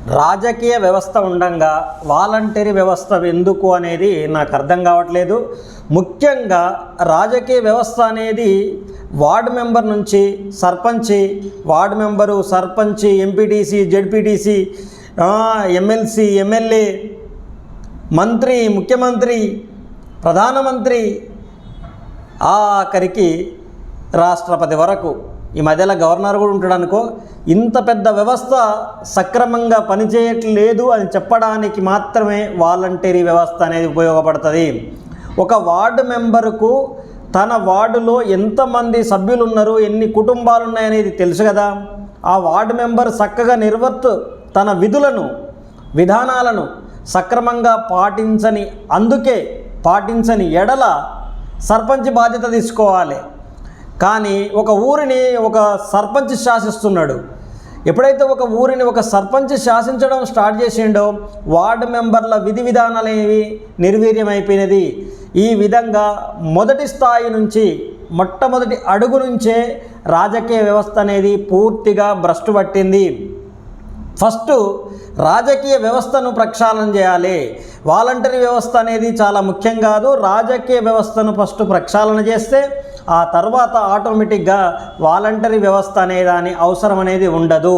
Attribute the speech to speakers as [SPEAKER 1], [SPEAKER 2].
[SPEAKER 1] రాజకీయ వ్యవస్థ ఉండంగా వాలంటరీ వ్యవస్థ ఎందుకు అనేది నాకు అర్థం కావట్లేదు. ముఖ్యంగా రాజకీయ వ్యవస్థ అనేది వార్డు మెంబర్ నుంచి సర్పంచి, వార్డు మెంబరు, సర్పంచి, ఎంపీటీసీ, జెడ్పీటీసీ, ఎమ్మెల్సీ, ఎమ్మెల్యే, మంత్రి, ముఖ్యమంత్రి, ప్రధానమంత్రి, ఆఖరికి రాష్ట్రపతి వరకు, ఈ మధ్యలో గవర్నర్ కూడా ఉంటాడు అనుకో. ఇంత పెద్ద వ్యవస్థ సక్రమంగా పనిచేయట్లేదు అని చెప్పడానికి మాత్రమే వాలంటరీ వ్యవస్థ అనేది ఉపయోగపడుతుంది. ఒక వార్డు మెంబరుకు తన వార్డులో ఎంతమంది సభ్యులు ఉన్నారు, ఎన్ని కుటుంబాలు ఉన్నాయనేది తెలుసు కదా. ఆ వార్డు మెంబర్ చక్కగా తన విధులను, విధానాలను సక్రమంగా పాటించని ఎడల సర్పంచ్ బాధ్యత తీసుకోవాలి. కానీ ఒక ఊరిని ఒక సర్పంచ్ శాసిస్తున్నాడు. ఎప్పుడైతే ఒక ఊరిని ఒక సర్పంచ్ శాసించడం స్టార్ట్ చేసిండో వార్డు మెంబర్ల విధి విధానాలు నిర్వీర్యమైపోయినది. ఈ విధంగా మొదటి స్థాయి నుంచి, మొట్టమొదటి అడుగు నుంచే రాజకీయ వ్యవస్థ అనేది పూర్తిగా భ్రష్టు పట్టింది. ఫస్ట్ రాజకీయ వ్యవస్థను ప్రక్షాళన చేయాలి. వాలంటరీ వ్యవస్థ అనేది చాలా ముఖ్యం కాదు. రాజకీయ వ్యవస్థను ఫస్ట్ ప్రక్షాళన చేస్తే ఆ తర్వాత ఆటోమేటిక్గా వాలంటరీ వ్యవస్థ అనే దాని అవసరం అనేది ఉండదు.